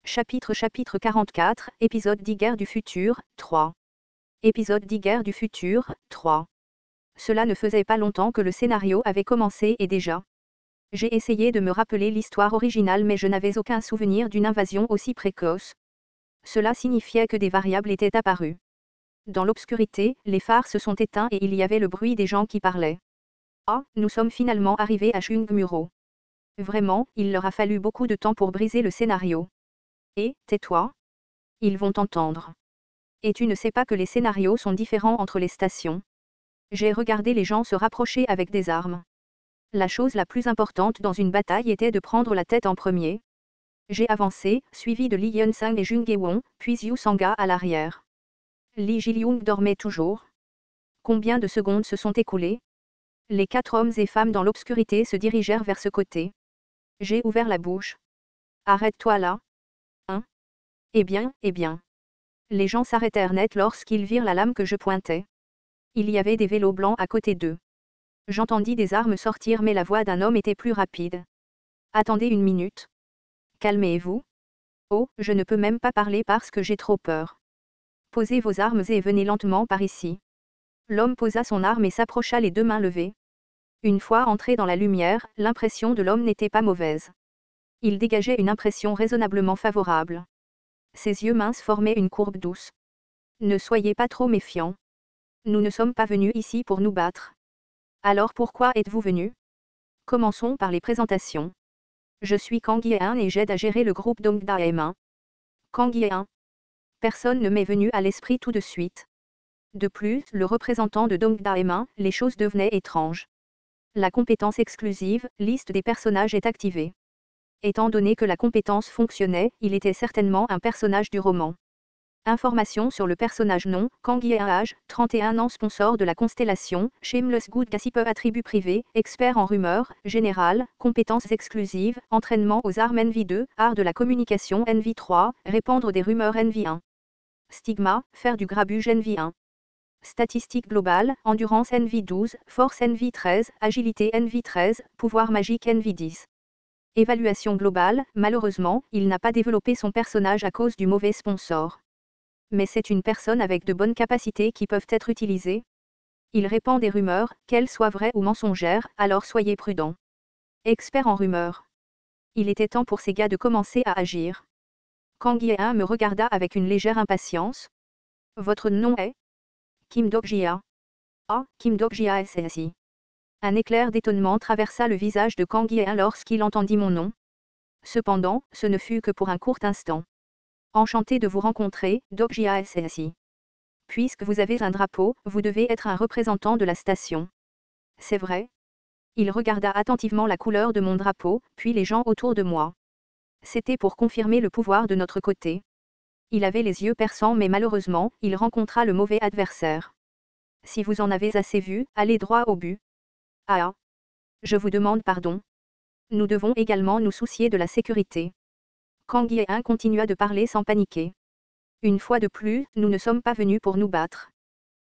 Chapitre 44, épisode 10 Guerre du futur, 3. Épisode 10 Guerre du futur, 3. Cela ne faisait pas longtemps que le scénario avait commencé et déjà. J'ai essayé de me rappeler l'histoire originale mais je n'avais aucun souvenir d'une invasion aussi précoce. Cela signifiait que des variables étaient apparues. Dans l'obscurité, les phares se sont éteints et il y avait le bruit des gens qui parlaient. Ah, nous sommes finalement arrivés à Shungmuro. Vraiment, il leur a fallu beaucoup de temps pour briser le scénario. Et, tais-toi. Ils vont t'entendre. Et tu ne sais pas que les scénarios sont différents entre les stations. J'ai regardé les gens se rapprocher avec des armes. La chose la plus importante dans une bataille était de prendre la tête en premier. J'ai avancé, suivi de Li Yunsang et Jung Gewon, puis Yu Sanga à l'arrière. Li Jiliung dormait toujours. Combien de secondes se sont écoulées? Les 4 hommes et femmes dans l'obscurité se dirigèrent vers ce côté. J'ai ouvert la bouche. Arrête-toi là. Hein? Eh bien. Les gens s'arrêtèrent net lorsqu'ils virent la lame que je pointais. Il y avait des vélos blancs à côté d'eux. J'entendis des armes sortir mais la voix d'un homme était plus rapide. Attendez une minute. Calmez-vous. Oh, je ne peux même pas parler parce que j'ai trop peur. Posez vos armes et venez lentement par ici. L'homme posa son arme et s'approcha les 2 mains levées. Une fois entré dans la lumière, l'impression de l'homme n'était pas mauvaise. Il dégageait une impression raisonnablement favorable. Ses yeux minces formaient une courbe douce. Ne soyez pas trop méfiants. Nous ne sommes pas venus ici pour nous battre. Alors pourquoi êtes-vous venus? Commençons par les présentations. Je suis Kang Ye-un et j'aide à gérer le groupe Dongdaemin. Kang Ye-un. Personne ne m'est venu à l'esprit tout de suite. De plus, le représentant de Dongdaemin, les choses devenaient étranges. La compétence exclusive, liste des personnages est activée. Étant donné que la compétence fonctionnait, il était certainement un personnage du roman. Information sur le personnage nom, Kang Ye-un âge, 31 ans sponsor de la constellation, Shameless Good Gossip attribut privé, expert en rumeurs, général, compétences exclusives, entraînement aux armes NV2, art de la communication NV3, répandre des rumeurs NV1. Stigma, faire du grabuge NV1. Statistiques globales, endurance NV12, force NV13, agilité NV13, pouvoir magique NV10. Évaluation globale, malheureusement, il n'a pas développé son personnage à cause du mauvais sponsor. Mais c'est une personne avec de bonnes capacités qui peuvent être utilisées. Il répand des rumeurs, qu'elles soient vraies ou mensongères, alors soyez prudents. Expert en rumeurs. Il était temps pour ces gars de commencer à agir. Kang Ye-un me regarda avec une légère impatience. Votre nom est? Kim Dok-jia. Ah, Kim Dok-jia SSI. Un éclair d'étonnement traversa le visage de Kang Ye-un lorsqu'il entendit mon nom. Cependant, ce ne fut que pour un court instant. Enchanté de vous rencontrer, Dok-jia SSI. Puisque vous avez un drapeau, vous devez être un représentant de la station. C'est vrai? Il regarda attentivement la couleur de mon drapeau, puis les gens autour de moi. C'était pour confirmer le pouvoir de notre côté. Il avait les yeux perçants mais malheureusement, il rencontra le mauvais adversaire. Si vous en avez assez vu, allez droit au but. Ah! Je vous demande pardon. Nous devons également nous soucier de la sécurité. Kang Ye-un continua de parler sans paniquer. Une fois de plus, nous ne sommes pas venus pour nous battre.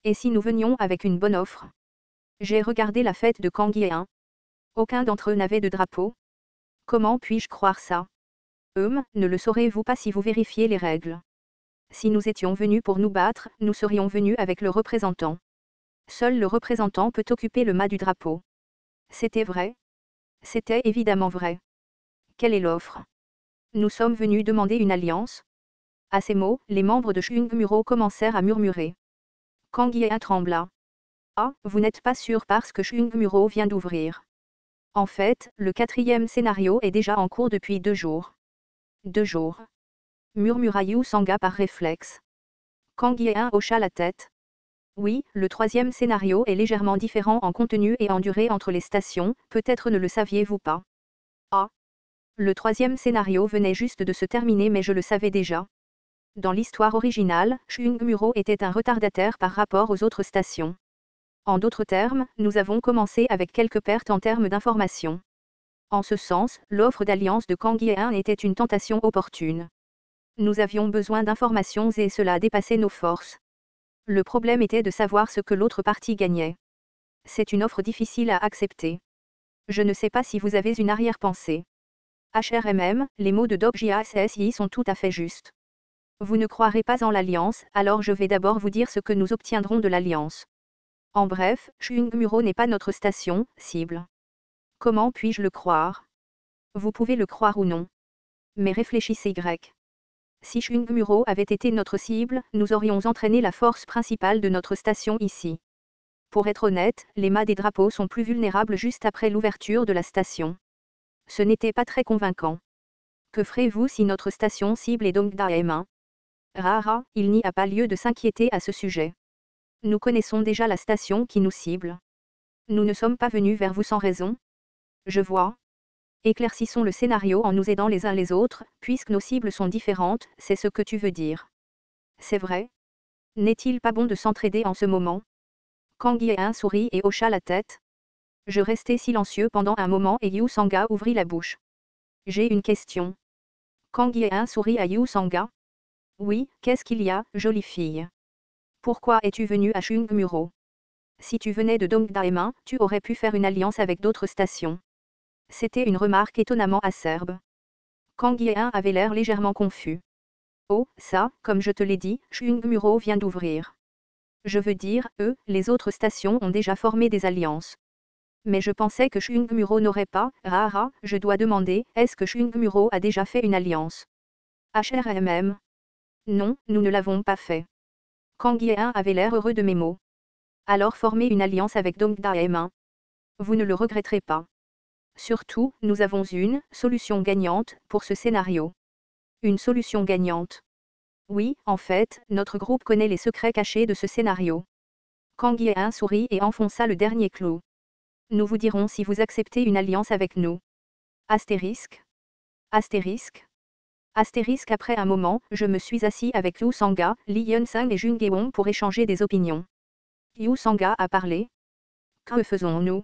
Et si nous venions avec une bonne offre? J'ai regardé la fête de Kang Ye-un. Aucun d'entre eux n'avait de drapeau. Comment puis-je croire ça? Ne le saurez-vous pas si vous vérifiez les règles? Si nous étions venus pour nous battre, nous serions venus avec le représentant. Seul le représentant peut occuper le mât du drapeau. C'était vrai? C'était évidemment vrai. Quelle est l'offre? Nous sommes venus demander une alliance. À ces mots, les membres de Shungmuro commencèrent à murmurer. Kang Ye-un trembla. Ah, vous n'êtes pas sûr parce que Shungmuro vient d'ouvrir. En fait, le 4e scénario est déjà en cours depuis 2 jours. 2 jours. Murmura Yu Sanga par réflexe. Kang Ye-un hocha la tête. Oui, le 3e scénario est légèrement différent en contenu et en durée entre les stations, peut-être ne le saviez-vous pas. Ah. Le 3e scénario venait juste de se terminer mais je le savais déjà. Dans l'histoire originale, Shungmuro était un retardataire par rapport aux autres stations. En d'autres termes, nous avons commencé avec quelques pertes en termes d'informations. En ce sens, l'offre d'alliance de Kang Ye-un était une tentation opportune. Nous avions besoin d'informations et cela dépassait nos forces. Le problème était de savoir ce que l'autre partie gagnait. C'est une offre difficile à accepter. Je ne sais pas si vous avez une arrière-pensée. HRMM, les mots de Doc JASSI sont tout à fait justes. Vous ne croirez pas en l'alliance, alors je vais d'abord vous dire ce que nous obtiendrons de l'alliance. En bref, Chungmuro n'est pas notre station cible. Comment puis-je le croire? Vous pouvez le croire ou non. Mais réfléchissez grec. Si Chungmuro avait été notre cible, nous aurions entraîné la force principale de notre station ici. Pour être honnête, les mâts des drapeaux sont plus vulnérables juste après l'ouverture de la station. Ce n'était pas très convaincant. Que ferez-vous si notre station cible est Dongda M1? Rara, il n'y a pas lieu de s'inquiéter à ce sujet. Nous connaissons déjà la station qui nous cible. Nous ne sommes pas venus vers vous sans raison. Je vois. Éclaircissons le scénario en nous aidant les uns les autres, puisque nos cibles sont différentes, c'est ce que tu veux dire. C'est vrai. N'est-il pas bon de s'entraider en ce moment? Kang Ye-un sourit et hocha la tête. Je restai silencieux pendant un moment et Yu Sanga ouvrit la bouche. J'ai une question. Kang Ye-un sourit à Yu Sanga. Oui, qu'est-ce qu'il y a, jolie fille? Pourquoi es-tu venue à Chungmuro? Si tu venais de Dongdaemin, tu aurais pu faire une alliance avec d'autres stations. C'était une remarque étonnamment acerbe. Kang Ye-un avait l'air légèrement confus. Oh, ça, comme je te l'ai dit, Chungmuro vient d'ouvrir. Je veux dire, les autres stations ont déjà formé des alliances. Mais je pensais que Chungmuro n'aurait pas, Rara, je dois demander, est-ce que Chungmuro a déjà fait une alliance? HRMM. Non, nous ne l'avons pas fait. Kang Ye-un avait l'air heureux de mes mots. Alors formez une alliance avec Dongda M1. Vous ne le regretterez pas. Surtout, nous avons une solution gagnante pour ce scénario. Une solution gagnante. Oui, en fait, notre groupe connaît les secrets cachés de ce scénario. Kang Ye-un sourit et enfonça le dernier clou. Nous vous dirons si vous acceptez une alliance avec nous. Astérisque. Astérisque. Astérisque. Après un moment, je me suis assis avec Yu Sanga, Li Yun-sang et Jung Ge-won pour échanger des opinions. Yu Sanga a parlé. Que faisons-nous?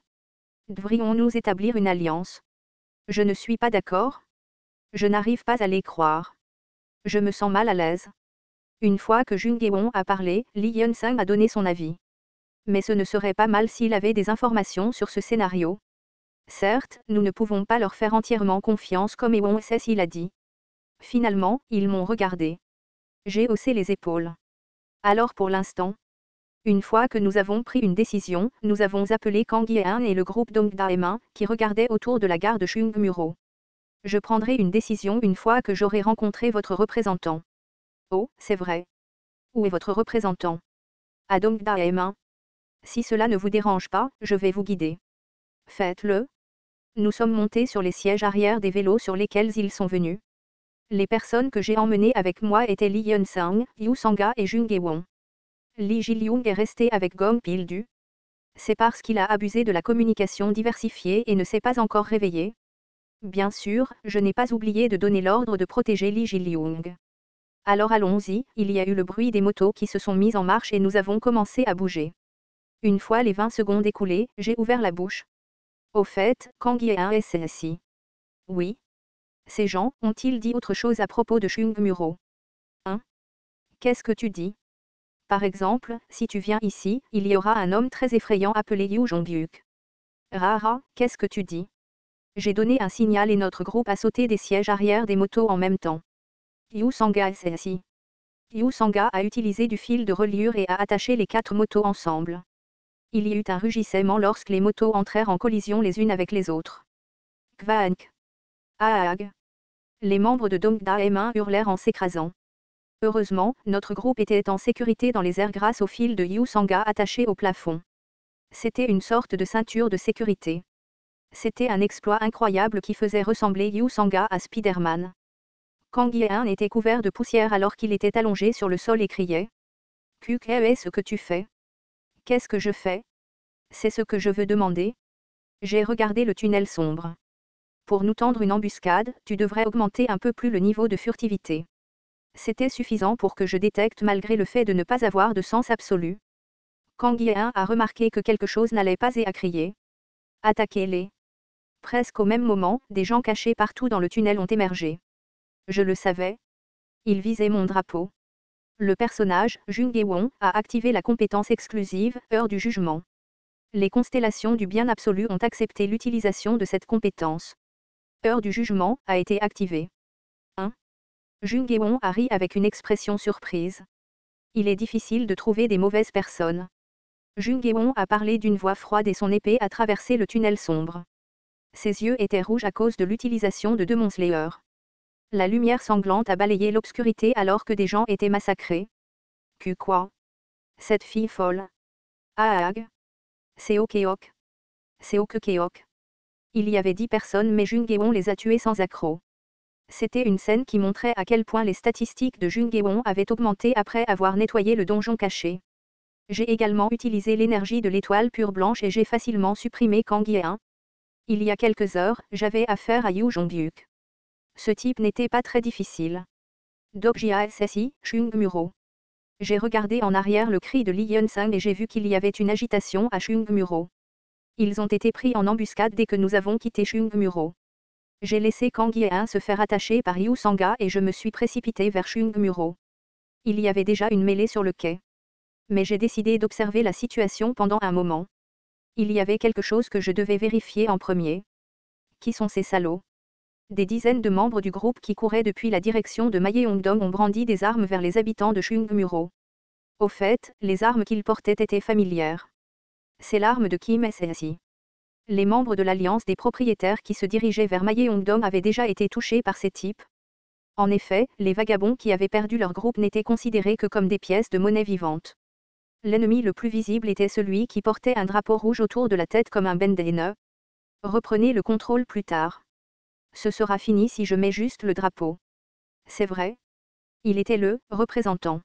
Devrions-nous établir une alliance? Je ne suis pas d'accord. Je n'arrive pas à les croire. Je me sens mal à l'aise. Une fois que Jung Ge-won a parlé, Li Yun-sang a donné son avis. Mais ce ne serait pas mal s'il avait des informations sur ce scénario. Certes, nous ne pouvons pas leur faire entièrement confiance comme Ewon Ss l'a dit. Finalement, ils m'ont regardé. J'ai haussé les épaules. Alors pour l'instant. Une fois que nous avons pris une décision, nous avons appelé Kang Ye-un et le groupe Dongda M1, qui regardait autour de la gare de Chungmuro. Je prendrai une décision une fois que j'aurai rencontré votre représentant. Oh, c'est vrai. Où est votre représentant? À Dongda M1. Si cela ne vous dérange pas, je vais vous guider. Faites-le. Nous sommes montés sur les sièges arrière des vélos sur lesquels ils sont venus. Les personnes que j'ai emmenées avec moi étaient Li Yun-sang, Yu Sanga et Jung Ge-won. Li Ji-lyung est resté avec Gong Pil-du. C'est parce qu'il a abusé de la communication diversifiée et ne s'est pas encore réveillé. Bien sûr, je n'ai pas oublié de donner l'ordre de protéger Li Ji-lyung. Alors allons-y, il y a eu le bruit des motos qui se sont mises en marche et nous avons commencé à bouger. Une fois les 20 secondes écoulées, j'ai ouvert la bouche. Au fait, Kang Ye-un est assis. Oui. Ces gens ont-ils dit autre chose à propos de Chungmuro? Hein? Qu'est-ce que tu dis? Par exemple, si tu viens ici, il y aura un homme très effrayant appelé Yu Jong-hyuk. Rara, qu'est-ce que tu dis? J'ai donné un signal et notre groupe a sauté des sièges arrière des motos en même temps. Yu Sanga s'est assis. Yu Sanga a utilisé du fil de reliure et a attaché les 4 motos ensemble. Il y eut un rugissement lorsque les motos entrèrent en collision les unes avec les autres. Kvaank. Aag. Les membres de Dongda M1 hurlèrent en s'écrasant. Heureusement, notre groupe était en sécurité dans les airs grâce au fil de Yu Sanga attaché au plafond. C'était une sorte de ceinture de sécurité. C'était un exploit incroyable qui faisait ressembler Yu Sanga à Spider-Man. Kang Ye-un était couvert de poussière alors qu'il était allongé sur le sol et criait. Qu'est-ce que tu fais? Qu'est-ce que je fais? C'est ce que je veux demander. J'ai regardé le tunnel sombre. Pour nous tendre une embuscade, tu devrais augmenter un peu plus le niveau de furtivité. C'était suffisant pour que je détecte malgré le fait de ne pas avoir de sens absolu. Kang Ye-un a remarqué que quelque chose n'allait pas et a crié. Attaquez-les. Presque au même moment, des gens cachés partout dans le tunnel ont émergé. Je le savais. Ils visaient mon drapeau. Le personnage, Jung Ge-won, a activé la compétence exclusive, Heure du jugement. Les constellations du bien absolu ont accepté l'utilisation de cette compétence. Heure du jugement a été activée. 1. Jung Geon a ri avec une expression surprise. Il est difficile de trouver des mauvaises personnes. Jung Geon a parlé d'une voix froide et son épée a traversé le tunnel sombre. Ses yeux étaient rouges à cause de l'utilisation de Demon Slayer. La lumière sanglante a balayé l'obscurité alors que des gens étaient massacrés. Que quoi? Cette fille folle. Aag. Seokeok. Seokeok. Il y avait 10 personnes mais Jung Geon les a tuées sans accroc. C'était une scène qui montrait à quel point les statistiques de Jung Geon avaient augmenté après avoir nettoyé le donjon caché. J'ai également utilisé l'énergie de l'étoile pure blanche et j'ai facilement supprimé Kang Ye-un. Il y a quelques heures, j'avais affaire à Yu Jonghyuk. Ce type n'était pas très difficile. Dokjia SSI, Chung Muro. J'ai regardé en arrière le cri de Lee Hyun-sang et j'ai vu qu'il y avait une agitation à Chung Muro. Ils ont été pris en embuscade dès que nous avons quitté Chung Muro. J'ai laissé Kang Ye-un se faire attacher par Yu Sanga et je me suis précipité vers Chung Muro. Il y avait déjà une mêlée sur le quai. Mais j'ai décidé d'observer la situation pendant un moment. Il y avait quelque chose que je devais vérifier en premier. Qui sont ces salauds? Des dizaines de membres du groupe qui couraient depuis la direction de Mayeongdong ont brandi des armes vers les habitants de Chungmuro. Au fait, les armes qu'ils portaient étaient familières. C'est l'arme de Kim SSI. Les membres de l'alliance des propriétaires qui se dirigeaient vers Mayeongdong avaient déjà été touchés par ces types. En effet, les vagabonds qui avaient perdu leur groupe n'étaient considérés que comme des pièces de monnaie vivantes. L'ennemi le plus visible était celui qui portait un drapeau rouge autour de la tête comme un bandana. Reprenez le contrôle plus tard. Ce sera fini si je mets juste le drapeau. C'est vrai. Il était le représentant.